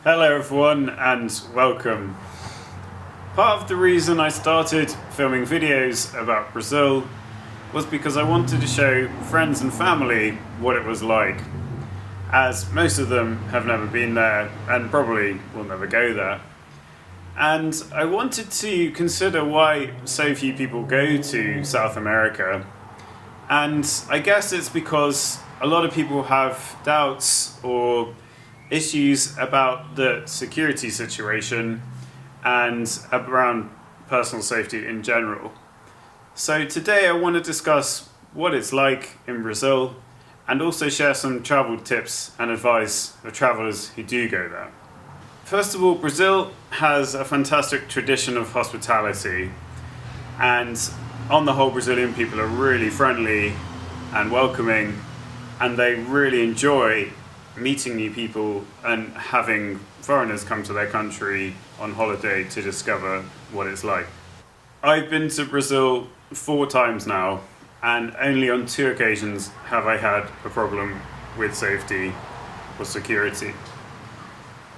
Hello everyone and welcome. Part of the reason I started filming videos about Brazil was because I wanted to show friends and family what it was like, as most of them have never been there and probably will never go there. And I wanted to consider why so few people go to South America. And I guess it's because a lot of people have doubts or issues about the security situation and around personal safety in general. So today I want to discuss what it's like in Brazil and also share some travel tips and advice for travelers who do go there. First of all, Brazil has a fantastic tradition of hospitality, and on the whole, Brazilian people are really friendly and welcoming, and they really enjoy meeting new people and having foreigners come to their country on holiday to discover what it's like. I've been to Brazil 4 times now, and only on 2 occasions have I had a problem with safety or security.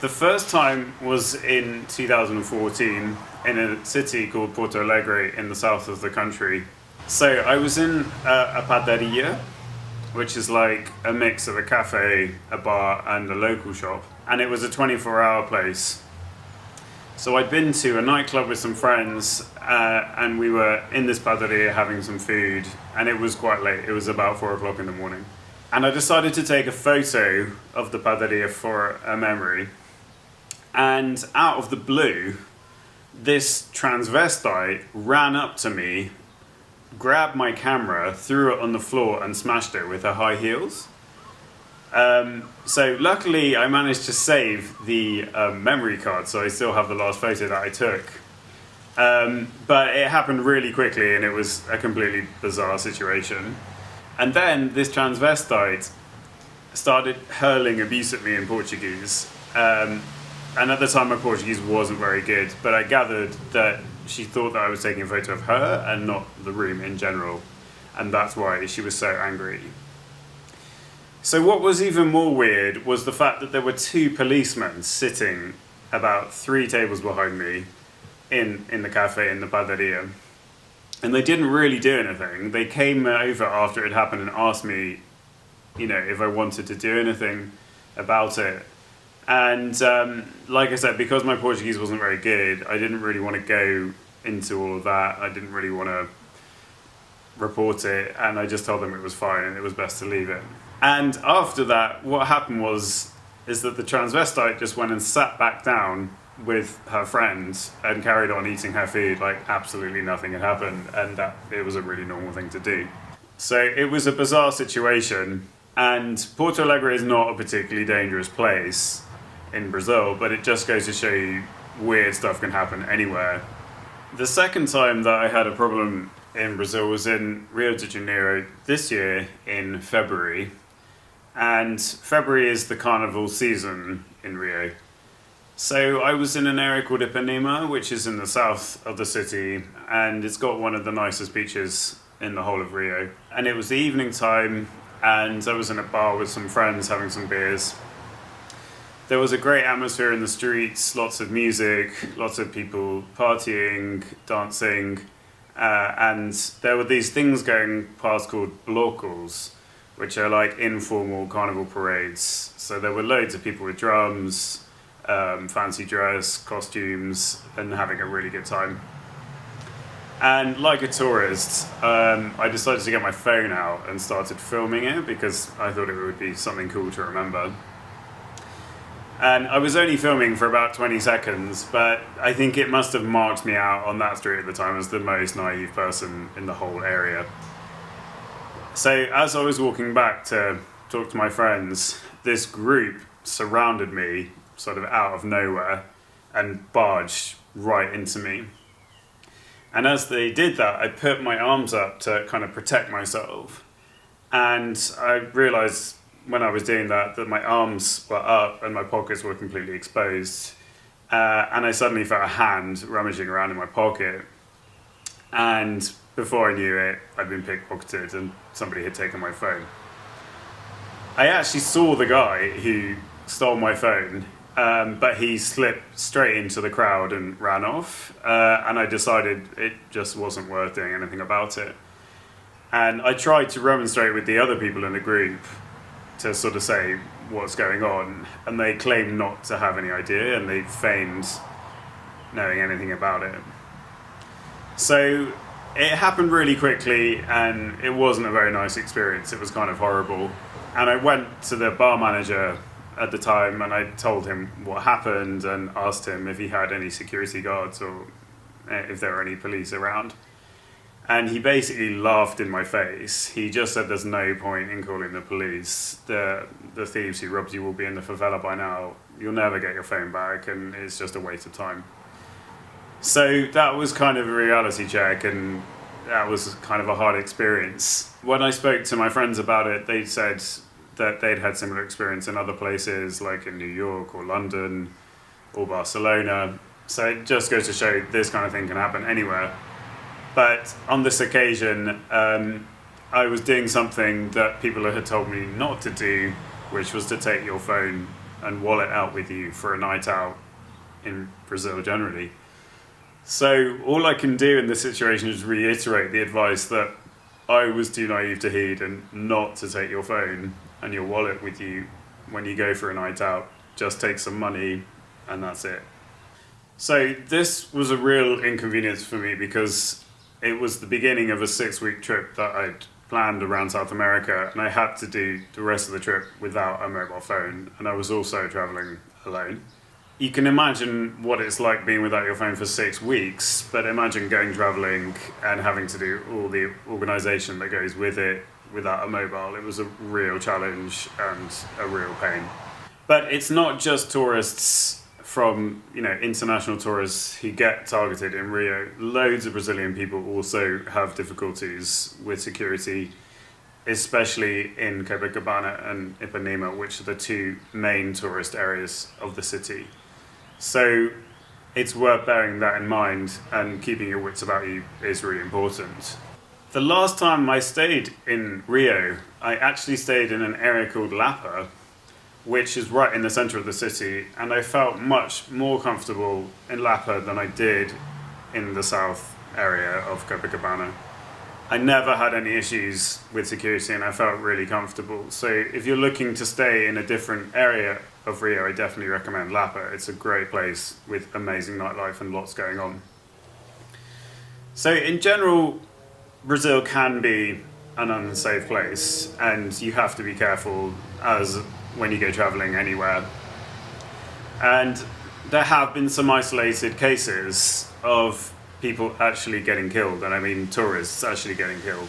The first time was in 2014 in a city called Porto Alegre in the south of the country. So I was in a padaria, which is like a mix of a cafe, a bar, and a local shop. And it was a 24-hour place. So I'd been to a nightclub with some friends, and we were in this padaria having some food, and it was quite late. It was about 4 o'clock in the morning. And I decided to take a photo of the padaria for a memory. And out of the blue, this transvestite ran up to me, grabbed my camera, threw it on the floor and smashed it with her high heels. So luckily I managed to save the memory card, so I still have the last photo that I took. But it happened really quickly and it was a completely bizarre situation. And then this transvestite started hurling abuse at me in Portuguese. And at the time my Portuguese wasn't very good, but I gathered that she thought that I was taking a photo of her and not the room in general, and that's why she was so angry. So what was even more weird was the fact that there were 2 policemen sitting about 3 tables behind me in the cafe in the padaria, and they didn't really do anything. They came over after it happened and asked me, if I wanted to do anything about it. And like I said, because my Portuguese wasn't very good, I didn't really want to go into all of that. I didn't really want to report it, and I just told them it was fine and it was best to leave it. And after that, what happened is that the transvestite just went and sat back down with her friends and carried on eating her food like absolutely nothing had happened, and that it was a really normal thing to do. So it was a bizarre situation, and Porto Alegre is not a particularly dangerous place in Brazil, but it just goes to show you weird stuff can happen anywhere. The second time that I had a problem in Brazil was in Rio de Janeiro this year in February. And February is the carnival season in Rio. So I was in an area called Ipanema, which is in the south of the city, and it's got one of the nicest beaches in the whole of Rio. And it was the evening time, and I was in a bar with some friends having some beers. There was a great atmosphere in the streets, lots of music, lots of people partying, dancing, and there were these things going past called blocos, which are like informal carnival parades. So there were loads of people with drums, fancy dress, costumes, and having a really good time. And like a tourist, I decided to get my phone out and started filming it because I thought it would be something cool to remember. And I was only filming for about 20 seconds, but I think it must have marked me out on that street at the time as the most naive person in the whole area. So as I was walking back to talk to my friends, this group surrounded me sort of out of nowhere and barged right into me. And as they did that, I put my arms up to kind of protect myself. And I realized when I was doing that my arms were up and my pockets were completely exposed. And I suddenly felt a hand rummaging around in my pocket. And before I knew it, I'd been pickpocketed and somebody had taken my phone. I actually saw the guy who stole my phone But he slipped straight into the crowd and ran off. And I decided it just wasn't worth doing anything about it. And I tried to remonstrate with the other people in the group to sort of say what's going on. And they claimed not to have any idea, and they feigned knowing anything about it. So it happened really quickly, and it wasn't a very nice experience. It was kind of horrible. And I went to the bar manager at the time, and I told him what happened and asked him if he had any security guards or if there were any police around. And he basically laughed in my face. He just said there's no point in calling the police. The thieves who robbed you will be in the favela by now. You'll never get your phone back, and it's just a waste of time. So that was kind of a reality check, and that was kind of a hard experience. When I spoke to my friends about it, they said that they'd had similar experience in other places, like in New York or London or Barcelona. So it just goes to show this kind of thing can happen anywhere. But on this occasion, I was doing something that people had told me not to do, which was to take your phone and wallet out with you for a night out in Brazil generally. So all I can do in this situation is reiterate the advice that I was too naive to heed, and not to take your phone and your wallet with you when you go for a night out. Just take some money and that's it. So this was a real inconvenience for me, because it was the beginning of a 6-week trip that I'd planned around South America, and I had to do the rest of the trip without a mobile phone, and I was also traveling alone. You can imagine what it's like being without your phone for 6 weeks, but imagine going traveling and having to do all the organization that goes with it without a mobile. It was a real challenge and a real pain. But it's not just tourists from, international tourists who get targeted in Rio. Loads of Brazilian people also have difficulties with security, especially in Copacabana and Ipanema, which are the two main tourist areas of the city. So it's worth bearing that in mind, and keeping your wits about you is really important. The last time I stayed in Rio, I actually stayed in an area called Lapa, which is right in the center of the city, and I felt much more comfortable in Lapa than I did in the south area of Copacabana. I never had any issues with security, and I felt really comfortable. So if you're looking to stay in a different area of Rio, I definitely recommend Lapa. It's a great place with amazing nightlife and lots going on. So in general, Brazil can be an unsafe place, and you have to be careful as when you go traveling anywhere. And there have been some isolated cases of people actually getting killed, and I mean tourists actually getting killed.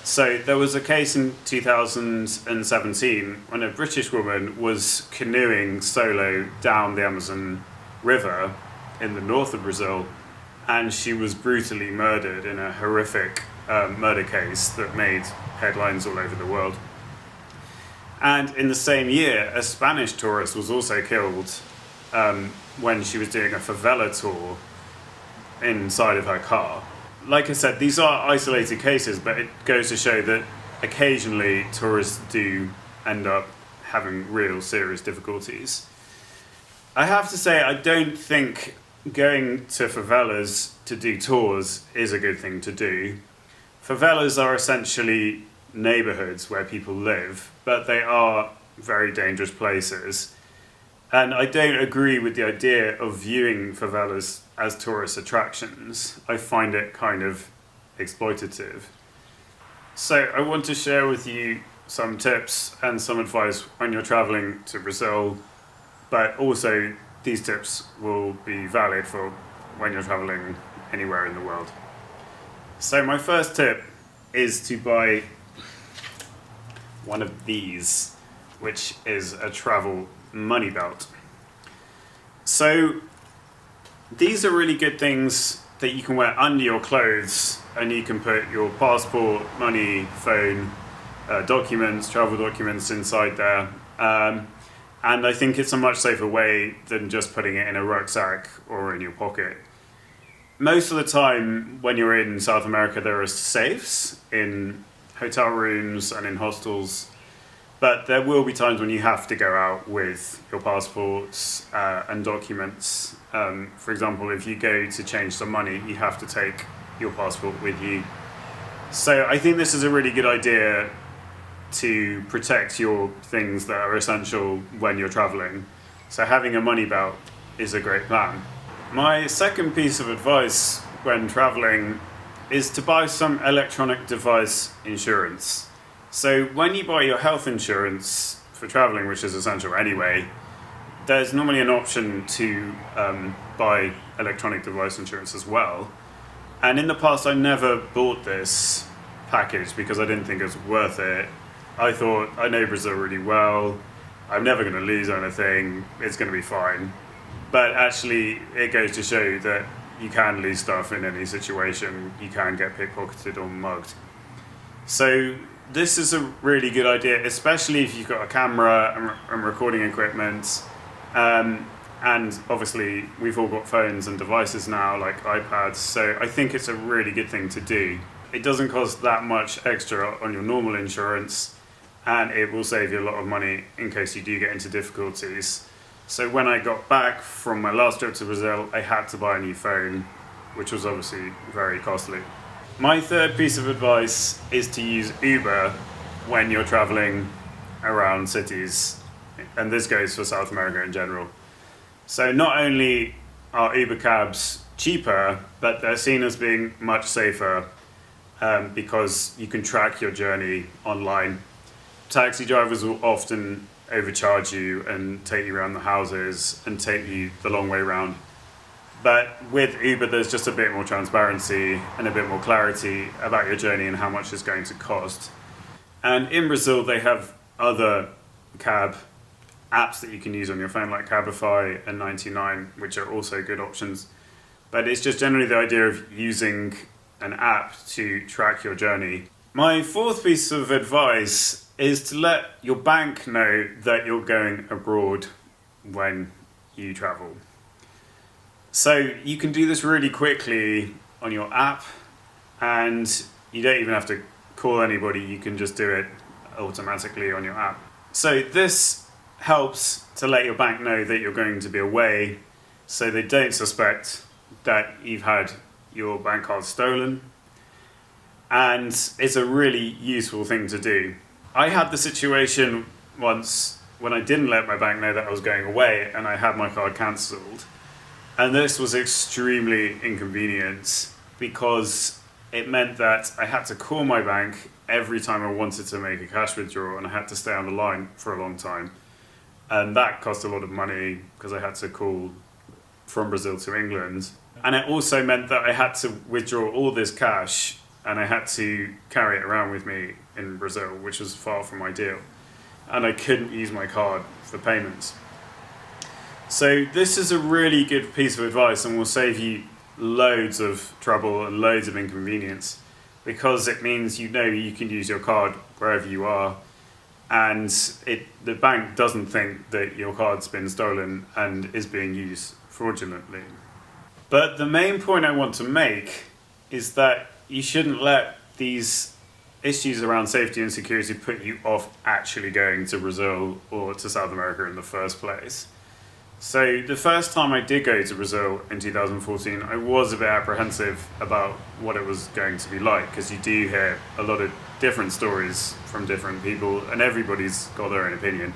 So there was a case in 2017 when a British woman was canoeing solo down the Amazon River in the north of Brazil, and she was brutally murdered in a horrific murder case that made headlines all over the world. And in the same year, a Spanish tourist was also killed when she was doing a favela tour inside of her car. Like I said, these are isolated cases, but it goes to show that occasionally tourists do end up having real serious difficulties. I have to say, I don't think going to favelas to do tours is a good thing to do. Favelas are essentially neighborhoods where people live, but they are very dangerous places. And I don't agree with the idea of viewing favelas as tourist attractions. I find it kind of exploitative. So I want to share with you some tips and some advice when you're traveling to Brazil, but also these tips will be valid for when you're traveling anywhere in the world. So my first tip is to buy one of these, which is a travel money belt. So these are really good things that you can wear under your clothes, and you can put your passport, money, phone, documents, travel documents inside there. And I think it's a much safer way than just putting it in a rucksack or in your pocket. Most of the time when you're in South America, there are safes in hotel rooms and in hostels. But there will be times when you have to go out with your passports and documents. For example, if you go to change some money, you have to take your passport with you. So I think this is a really good idea to protect your things that are essential when you're traveling. So having a money belt is a great plan. My second piece of advice when traveling is to buy some electronic device insurance. So when you buy your health insurance for traveling, which is essential anyway, there's normally an option to buy electronic device insurance as well. And in the past, I never bought this package because I didn't think it was worth it. I thought, I know Brazil really well, I'm never going to lose anything, it's going to be fine. But actually, it goes to show that you can lose stuff in any situation, you can get pickpocketed or mugged. So this is a really good idea, especially if you've got a camera and recording equipment. And obviously, we've all got phones and devices now, like iPads, so I think it's a really good thing to do. It doesn't cost that much extra on your normal insurance, and it will save you a lot of money in case you do get into difficulties. So when I got back from my last trip to Brazil, I had to buy a new phone, which was obviously very costly. My third piece of advice is to use Uber when you're traveling around cities, and this goes for South America in general. So not only are Uber cabs cheaper, but they're seen as being much safer because you can track your journey online. Taxi drivers will often overcharge you and take you around the houses and take you the long way around. But with Uber, there's just a bit more transparency and a bit more clarity about your journey and how much it's going to cost. And in Brazil, they have other cab apps that you can use on your phone, like Cabify and 99, which are also good options. But it's just generally the idea of using an app to track your journey. My fourth piece of advice is to let your bank know that you're going abroad when you travel. So you can do this really quickly on your app, and you don't even have to call anybody, you can just do it automatically on your app. So this helps to let your bank know that you're going to be away, so they don't suspect that you've had your bank card stolen. And it's a really useful thing to do. I had the situation once when I didn't let my bank know that I was going away and I had my card cancelled. And this was extremely inconvenient because it meant that I had to call my bank every time I wanted to make a cash withdrawal, and I had to stay on the line for a long time. And that cost a lot of money because I had to call from Brazil to England. And it also meant that I had to withdraw all this cash and I had to carry it around with me in Brazil, which was far from ideal. And I couldn't use my card for payments. So this is a really good piece of advice and will save you loads of trouble and loads of inconvenience, because it means you know you can use your card wherever you are, and the bank doesn't think that your card's been stolen and is being used fraudulently. But the main point I want to make is that you shouldn't let these issues around safety and security put you off actually going to Brazil or to South America in the first place. So the first time I did go to Brazil in 2014, I was a bit apprehensive about what it was going to be like, because you do hear a lot of different stories from different people and everybody's got their own opinion.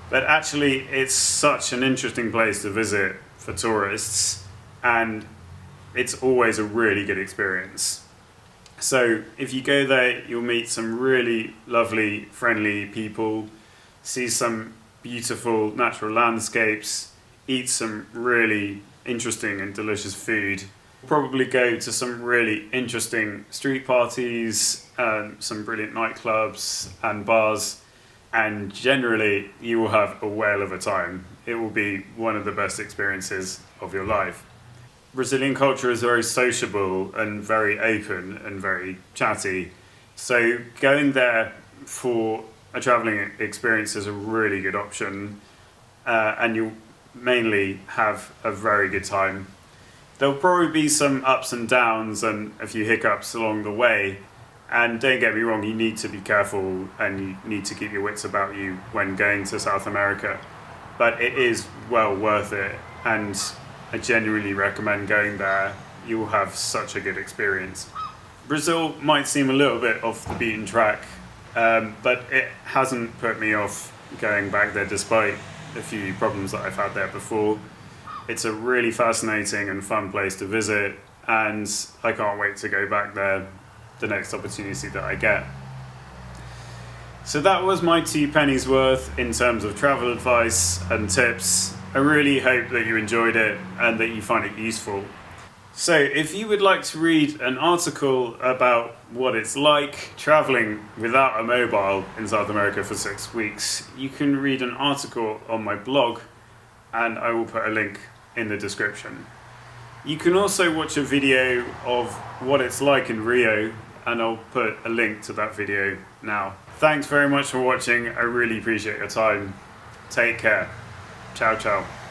But actually it's such an interesting place to visit for tourists, and it's always a really good experience. So if you go there, you'll meet some really lovely, friendly people, see some beautiful natural landscapes, eat some really interesting and delicious food, probably go to some really interesting street parties, some brilliant nightclubs and bars, and generally you will have a whale of a time. It will be one of the best experiences of your life. Brazilian culture is very sociable and very open and very chatty, so going there for a travelling experience is a really good option, and you'll mainly have a very good time. There'll probably be some ups and downs and a few hiccups along the way, And don't get me wrong, you need to be careful and you need to keep your wits about you when going to South America. But it is well worth it, and I genuinely recommend going there. You'll have such a good experience. Brazil might seem a little bit off the beaten track, but it hasn't put me off going back there despite a few problems that I've had there before. It's a really fascinating and fun place to visit, and I can't wait to go back there the next opportunity that I get. So that was my 2 pennies worth in terms of travel advice and tips. I really hope that you enjoyed it and that you find it useful. So if you would like to read an article about what it's like traveling without a mobile in South America for 6 weeks, you can read an article on my blog, and I will put a link in the description. You can also watch a video of what it's like in Rio, and I'll put a link to that video now. Thanks very much for watching. I really appreciate your time. Take care. Ciao, ciao.